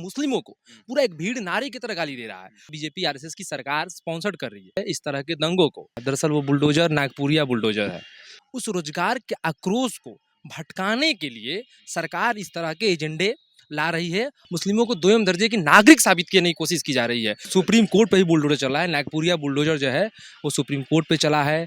मुस्लिमों को पूरा एक भीड़ नारे की तरह गाली दे रहा है। बीजेपी आरएसएस की सरकार स्पॉन्सर्ड कर रही है इस तरह के दंगों को। दरअसल वो बुलडोजर नागपुरिया बुलडोजर है। उस रोजगार के आक्रोश को भटकाने के लिए सरकार इस तरह के एजेंडे ला रही है। मुस्लिमों को दोयम दर्जे की नागरिक साबित करने की कोशिश की जा रही है। सुप्रीम कोर्ट पे ही बुलडोजर चला है। नागपुरिया बुलडोजर जो है वो सुप्रीम कोर्ट पे चला है।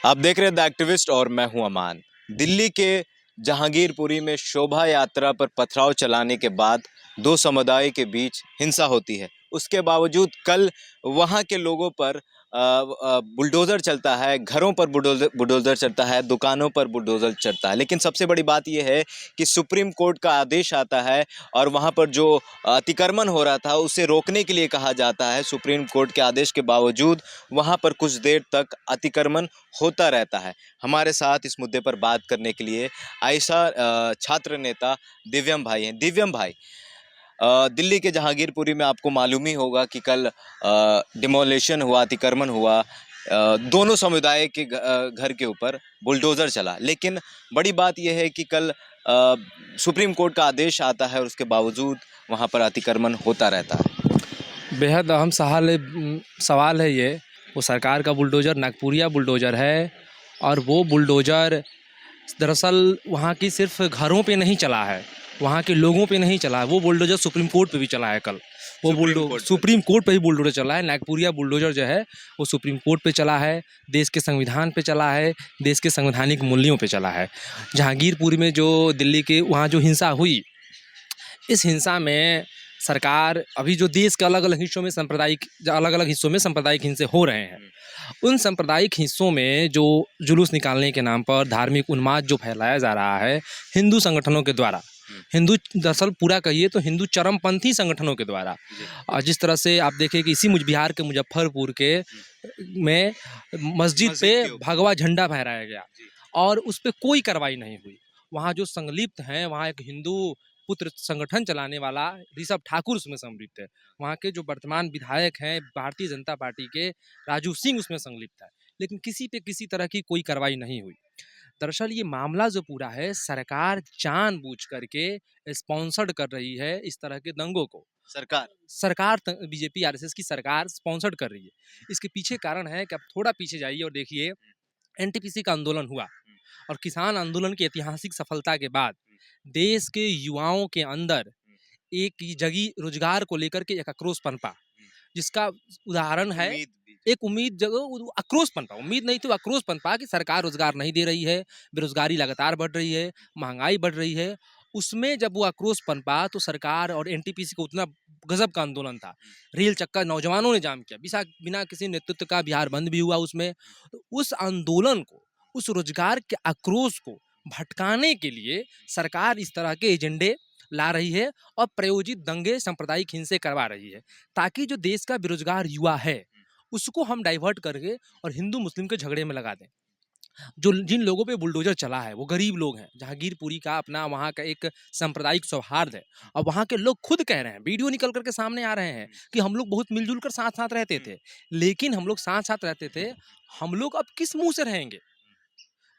आप देख रहे हैं द एक्टिविस्ट और मैं हूं अमान। दिल्ली के जहांगीरपुरी में शोभा यात्रा पर पथराव चलाने के बाद दो समुदाय के बीच हिंसा होती है। उसके बावजूद कल वहां के लोगों पर बुलडोज़र चलता है, घरों पर बुलडोज़र चलता है, दुकानों पर बुलडोज़र चलता है। लेकिन सबसे बड़ी बात यह है कि सुप्रीम कोर्ट का आदेश आता है और वहां पर जो अतिक्रमण हो रहा था उसे रोकने के लिए कहा जाता है। सुप्रीम कोर्ट के आदेश के बावजूद वहां पर कुछ देर तक अतिक्रमण होता रहता है। हमारे साथ इस मुद्दे पर बात करने के लिए आयशा छात्र नेता दिव्यम भाई हैं। दिव्यम भाई, दिल्ली के जहांगीरपुरी में आपको मालूम ही होगा कि कल डिमोलिशन हुआ, अतिक्रमण हुआ, दोनों समुदाय के घर के ऊपर बुलडोज़र चला। लेकिन बड़ी बात यह है कि कल सुप्रीम कोर्ट का आदेश आता है और उसके बावजूद वहां पर अतिक्रमण होता रहता है। बेहद अहम सवाल है ये। वो सरकार का बुलडोज़र नागपुरिया बुलडोज़र है और वो बुलडोज़र दरअसल वहाँ की सिर्फ घरों पे नहीं चला है, वहाँ के लोगों पे नहीं चला है। वो बुलडोज़र सुप्रीम कोर्ट पे भी चला है। कल वो सुप्रीम कोर्ट पे ही बुलडोज़र चला है। नागपुरिया बुलडोज़र जो है वो सुप्रीम कोर्ट पे चला है, देश के संविधान पे चला है, देश के संवैधानिक मूल्यों पे चला है। जहांगीरपुरी में जो दिल्ली के वहाँ जो हिंसा हुई, इस हिंसा में सरकार अभी जो देश के अलग अलग हिस्सों में सांप्रदायिक हिंसे हो रहे हैं, उन सांप्रदायिक हिस्सों में जो जुलूस निकालने के नाम पर धार्मिक उन्माद जो फैलाया जा रहा है हिंदू संगठनों के द्वारा, हिंदू दरअसल पूरा कहिए तो हिंदू चरमपंथी संगठनों के द्वारा, जिस तरह से आप देखें कि इसी बिहार के मुजफ्फरपुर के में मस्जिद पे भगवा झंडा फहराया गया और उस पर कोई कार्रवाई नहीं हुई। वहाँ जो संलिप्त हैं, वहाँ एक हिंदू पुत्र संगठन चलाने वाला ऋषभ ठाकुर उसमें संलिप्त है। वहाँ के जो वर्तमान विधायक हैं भारतीय जनता पार्टी के, राजू सिंह उसमें संलिप्त है। लेकिन किसी पे किसी तरह की कोई कार्रवाई नहीं हुई। दरअसल ये मामला जो पूरा है, सरकार जानबूझ करके स्पॉन्सर्ड कर रही है इस तरह के दंगों को। सरकार बीजेपी आरएसएस की सरकार स्पॉन्सर्ड कर रही है। इसके पीछे कारण है कि आप थोड़ा पीछे जाइए और देखिए, एनटीपीसी का आंदोलन हुआ और किसान आंदोलन की ऐतिहासिक सफलता के बाद देश के युवाओं के अंदर एक जगी रोजगार को लेकर के एक आक्रोश पनपा, जिसका उदाहरण है एक उम्मीद जगह आक्रोश पनपा, उम्मीद नहीं थी, आक्रोश पनपा कि सरकार रोजगार नहीं दे रही है, बेरोजगारी लगातार बढ़ रही है, महंगाई बढ़ रही है। उसमें जब वो आक्रोश पनपा तो सरकार और एनटीपीसी को उतना गजब का आंदोलन था। रेल चक्का नौजवानों ने जाम किया, बिना किसी नेतृत्व का बिहार बंद भी हुआ उसमें। तो उस आंदोलन को, उस रोजगार के आक्रोश को भटकाने के लिए सरकार इस तरह के एजेंडे ला रही है और प्रायोजित दंगे सांप्रदायिक हिंसे करवा रही है, ताकि जो देश का बेरोजगार युवा है उसको हम डाइवर्ट करके और हिंदू मुस्लिम के झगड़े में लगा दें। जो जिन लोगों पे बुलडोजर चला है वो गरीब लोग हैं। जहांगीरपुरी का अपना वहाँ का एक सांप्रदायिक सौहार्द है और वहाँ के लोग खुद कह रहे हैं, वीडियो निकल करके सामने आ रहे हैं कि हम लोग बहुत मिलजुल कर साथ साथ रहते थे। लेकिन हम लोग साथ साथ रहते थे, हम लोग अब किस मुंह से रहेंगे,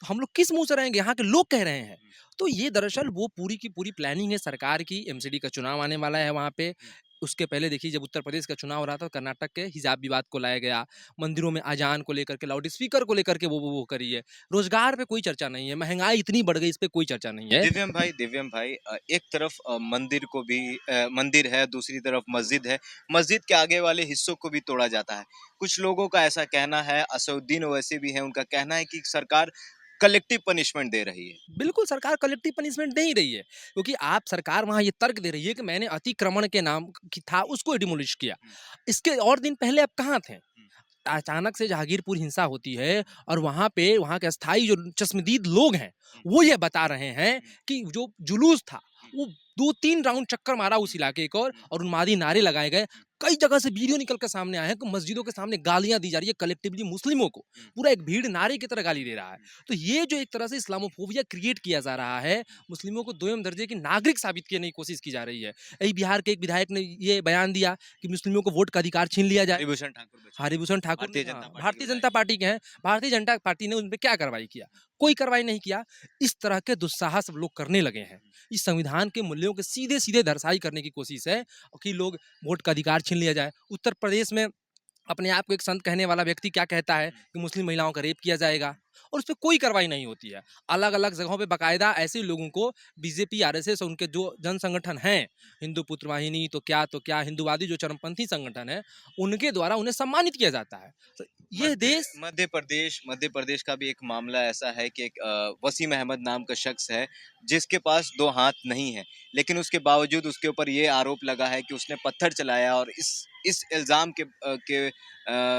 तो हम लोग किस मुंह से रहेंगे, यहाँ के लोग कह रहे हैं। तो ये दरअसल वो पूरी की पूरी प्लानिंग है सरकार की। एमसीडी का चुनाव आने वाला है वहाँ पे। उसके पहले देखिए, जब उत्तर प्रदेश का चुनाव हो रहा था, कर्नाटक के हिजाब विवाद को लाया गया, मंदिरों में अजान को लेकर के, लाउड स्पीकर को लेकर के वो करी है। रोजगार पे कोई चर्चा नहीं है, महंगाई इतनी बढ़ गई, इस पे कोई चर्चा नहीं है। दिव्यम भाई, एक तरफ मंदिर को भी मंदिर है, दूसरी तरफ मस्जिद है। मस्जिद के आगे वाले हिस्सों को भी तोड़ा जाता है। कुछ लोगों का ऐसा कहना है, असउद्दीन ओवैसी भी है, उनका कहना है कि सरकार कलेक्टिव पनिशमेंट दे रही है। बिल्कुल सरकार कलेक्टिव पनिशमेंट दे ही रही है, क्योंकि आप सरकार वहाँ ये तर्क दे रही है कि मैंने अतिक्रमण के नाम की था उसको डिमोलिश किया। इसके और दिन पहले आप कहाँ थे? अचानक से जहांगीरपुर हिंसा होती है और वहाँ पे वहाँ के अस्थाई जो चश्मदीद लोग हैं वो ये बता रहे हैं कि जो जुलूस था वो 2-3 राउंड चक्कर मारा उस इलाके को और उन्मादी नारे लगाए गए। कई जगह से वीडियो निकल कर सामने आए हैं कि मस्जिदों के सामने गालियां दी जा रही है कलेक्टिवली मुस्लिमों को, पूरा एक भीड़ नारे की तरह गाली दे रहा है। तो ये जो एक तरह से इस्लामोफोबिया क्रिएट किया जा रहा है, मुस्लिमों को दोयम दर्जे की नागरिक साबित करने की कोशिश की जा रही है। यही बिहार के एक विधायक ने ये बयान दिया कि मुस्लिमों को वोट का अधिकार छीन लिया जाए। हरिभूषण ठाकुर भारतीय जनता पार्टी के हैं। भारतीय जनता पार्टी ने उन पर क्या कार्रवाई किया? कोई कार्रवाई नहीं किया। इस तरह के दुस्साहस अब लोग करने लगे हैं। इस संविधान के मूल्यों के सीधे-सीधे धराशायी करने की कोशिश है कि लोग वोट का अधिकार छीन लिया जाए। उत्तर प्रदेश में अपने आप को एक संत कहने वाला व्यक्ति क्या कहता है कि मुस्लिम महिलाओं का रेप किया जाएगा और उस पर कोई कार्रवाई नहीं होती है। अलग अलग जगहों पे बाकायदा ऐसे लोगों को बीजेपी आरएसएस और उनके जो जन संगठन हैं, हिंदू पुत्र वाहिनी तो क्या हिंदूवादी जो चरमपंथी संगठन है, उनके द्वारा उन्हें सम्मानित किया जाता है। तो ये देश मध्य प्रदेश का भी एक मामला ऐसा है कि एक वसीम अहमद नाम का शख्स है जिसके पास दो हाथ नहीं है, लेकिन उसके बावजूद उसके ऊपर ये आरोप लगा है कि उसने पत्थर चलाया और इस इल्जाम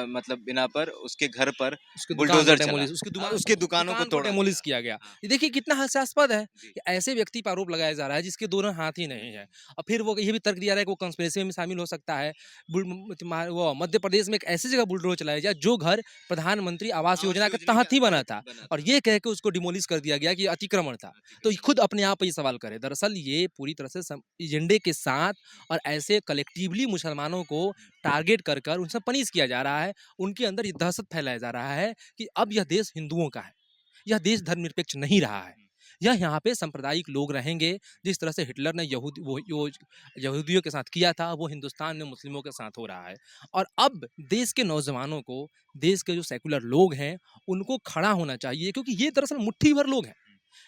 मतलब बिना पर उसके घर पर बुलडोजर चला, उसके दुकानों को तोड़ा डेमोलिश किया गया। ये देखिए कितना हास्यास्पद है कि ऐसे व्यक्ति पर आरोप लगाया जा रहा है जिसके दोनों हाथ ही नहीं है, और फिर वो ये भी तर्क दिया रहा है कि वो कंस्पिरेसी में शामिल हो सकता है। वो मध्य प्रदेश में एक ऐसी जगह बुलडोजर चलाया गया जो घर प्रधानमंत्री आवास योजना के तहत ही बना था, और ये कह के उसको डिमोलिश कर दिया गया कि अतिक्रमण था। तो खुद अपने आप ये सवाल करे। दरअसल ये पूरी तरह से एजेंडे के साथ और ऐसे कलेक्टिवली मुसलमानों को टारगेट कर कर उनसे पनिश किया जा रहा है। उनके अंदर ये दहशत फैलाया जा रहा है कि अब यह देश हिंदुओं का है, यह देश धर्मनिरपेक्ष नहीं रहा है। यहाँ पे सांप्रदायिक लोग रहेंगे। जिस तरह से हिटलर ने यहूदियों के साथ किया था, वो हिंदुस्तान में मुस्लिमों के साथ हो रहा है। और अब देश के नौजवानों को, देश के जो सेकुलर लोग हैं, उनको खड़ा होना चाहिए, क्योंकि ये दरअसल मुट्ठी भर लोग हैं।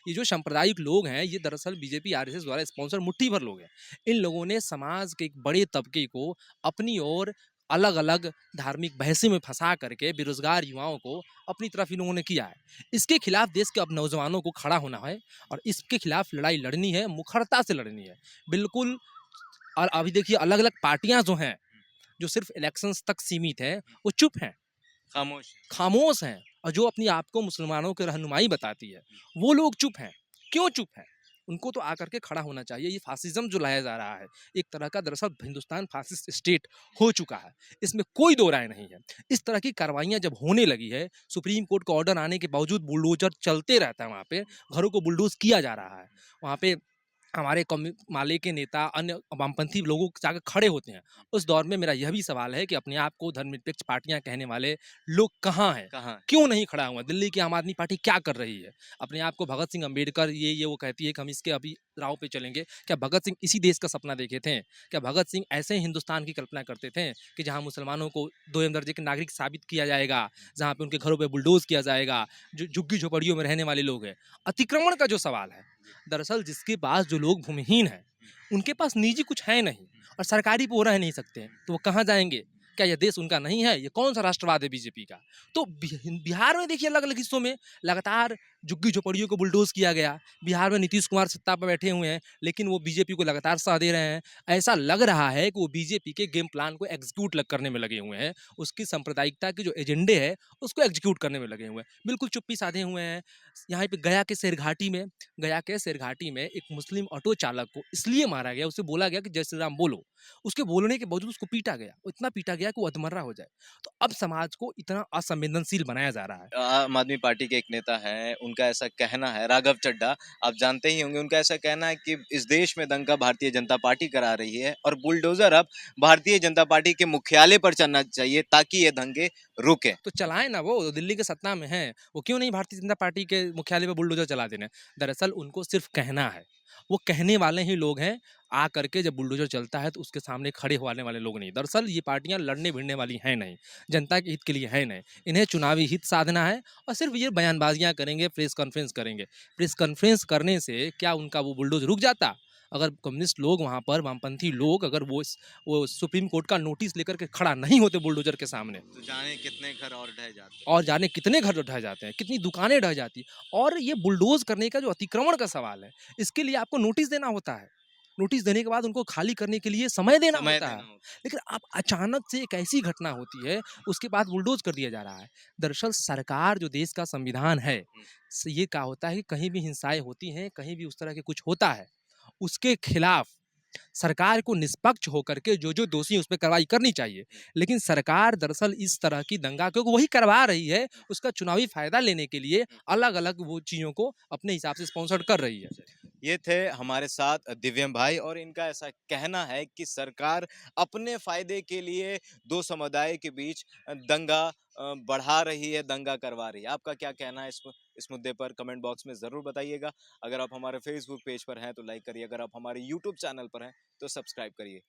ये जो सांप्रदायिक लोग हैं, ये दरअसल बीजेपी आरएसएस द्वारा स्पॉन्सर मुट्ठी भर लोग हैं। इन लोगों ने समाज के एक बड़े तबके को अपनी ओर अलग अलग धार्मिक बहसें में फंसा करके बेरोजगार युवाओं को अपनी तरफ इन लोगों ने किया है। इसके खिलाफ देश के अब नौजवानों को खड़ा होना है और इसके खिलाफ लड़ाई लड़नी है, मुखरता से लड़नी है बिल्कुल। और अभी देखिए अलग अलग पार्टियां जो हैं, जो सिर्फ इलेक्शंस तक सीमित है, वो चुप हैं, खामोश हैं। और जो अपनी आप को मुसलमानों की रहनुमाई बताती है, वो लोग चुप हैं। क्यों चुप हैं? उनको तो आकर के खड़ा होना चाहिए। ये फासिज्म जो लाया जा रहा है, एक तरह का दरअसल हिंदुस्तान फासिस्ट स्टेट हो चुका है, इसमें कोई दो राय नहीं है। इस तरह की कार्रवाइयाँ जब होने लगी है, सुप्रीम कोर्ट का ऑर्डर आने के बावजूद बुलडोजर चलते रहता है, वहाँ पे घरों को बुलडोज किया जा रहा है। वहाँ पे हमारे माले के नेता अन्य वामपंथी लोगों जाकर खड़े होते हैं। उस दौर में मेरा यह भी सवाल है कि अपने आप को धर्मनिरपेक्ष पार्टियां कहने वाले लोग कहाँ हैं? क्यों नहीं खड़ा हुआ? दिल्ली की आम आदमी पार्टी क्या कर रही है? अपने आप को भगत सिंह अम्बेडकर ये वो कहती है कि हम इसके अभी राह पे चलेंगे। क्या भगत सिंह इसी देश का सपना देखे थे? क्या भगत सिंह ऐसे हिंदुस्तान की कल्पना करते थे कि जहाँ मुसलमानों को 2 दर्जे के नागरिक साबित किया जाएगा, जहाँ पे उनके घरों पे बुलडोज किया जाएगा, जो झुग्गी झोपड़ियों में रहने वाले लोग हैं? अतिक्रमण का जो सवाल है, दरअसल जिसके पास जो लोग भूमिहीन हैं, उनके पास निजी कुछ है नहीं और सरकारी पे वो रह नहीं सकते, तो वो कहाँ जाएंगे? क्या यह देश उनका नहीं है? ये कौन सा राष्ट्रवाद है बीजेपी का? तो बिहार में देखिए अलग अलग हिस्सों में लगातार झुग्गी झोपड़ियों को बुलडोज किया गया। बिहार में नीतीश कुमार सत्ता पर बैठे हुए हैं, लेकिन वो बीजेपी को लगातार साथ दे रहे हैं। ऐसा लग रहा है कि वो बीजेपी के गेम प्लान को एग्जीक्यूट करने में लगे हुए हैं, उसकी सांप्रदायिकता की जो एजेंडे है उसको एग्जीक्यूट करने में लगे हुए हैं, बिल्कुल चुप्पी साधे हुए हैं। यहाँ पे गया के शेरघाटी में एक मुस्लिम ऑटो चालक को इसलिए मारा गया, उसे बोला गया कि जय श्री राम बोलो, उसके बोलने के बावजूद उसको पीटा गया, इतना पीटा गया कि वो अधमर्रा हो जाए। तो अब समाज को इतना असंवेदनशील बनाया जा रहा है। आम आदमी पार्टी के एक नेता हैं, उनका ऐसा कहना है, राघव चड्ढा, आप जानते ही होंगे, उनका ऐसा कहना है कि इस देश में दंगा भारतीय जनता पार्टी करा रही है और बुलडोजर अब भारतीय जनता पार्टी के मुख्यालय पर चलना चाहिए ताकि ये दंगे रुके। तो चलाए ना, वो दिल्ली के सत्ता में है, वो क्यों नहीं भारतीय जनता पार्टी के मुख्यालय पर बुलडोजर चला देना? दरअसल उनको सिर्फ कहना है, वो कहने वाले ही लोग हैं। आ करके जब बुलडोजर चलता है तो उसके सामने खड़े होने वाले लोग नहीं। दरअसल ये पार्टियां लड़ने भिड़ने वाली हैं नहीं, जनता के हित के लिए है नहीं। इन्हें चुनावी हित साधना है और सिर्फ ये बयानबाजियां करेंगे, प्रेस कॉन्फ्रेंस करेंगे। प्रेस कॉन्फ्रेंस करने से क्या उनका वो बुलडोजर रुक जाता? अगर कम्युनिस्ट लोग वहाँ पर, वामपंथी लोग, अगर वो सुप्रीम कोर्ट का नोटिस लेकर के खड़ा नहीं होते बुलडोजर के सामने, तो जाने कितने घर और ढह जाते हैं, और जाने कितने घर ढह जाते हैं, कितनी दुकानें ढह जाती। और ये बुलडोज करने का जो अतिक्रमण का सवाल है, इसके लिए आपको नोटिस देना होता है। नोटिस देने के बाद उनको खाली करने के लिए समय देना होता है। लेकिन अब अचानक से एक ऐसी घटना होती है, उसके बाद बुलडोज कर दिया जा रहा है। दरअसल सरकार, जो देश का संविधान है, ये क्या होता है कि कहीं भी हिंसाएं होती हैं, कहीं भी उस तरह के कुछ होता है, उसके खिलाफ सरकार को निष्पक्ष होकर के जो दोषी उस पर कार्रवाई करनी चाहिए। लेकिन सरकार दरअसल इस तरह की दंगा, क्योंकि वही करवा रही है, उसका चुनावी फायदा लेने के लिए अलग अलग वो चीज़ों को अपने हिसाब से स्पॉन्सर कर रही है। ये थे हमारे साथ दिव्यम भाई और इनका ऐसा कहना है कि सरकार अपने फायदे के लिए दो समुदाय के बीच दंगा बढ़ा रही है, दंगा करवा रही है। आपका क्या कहना है इस मुद्दे पर कमेंट बॉक्स में ज़रूर बताइएगा। अगर आप हमारे फेसबुक पेज पर हैं तो लाइक करिए, अगर आप हमारे यूट्यूब चैनल पर हैं तो सब्सक्राइब करिए।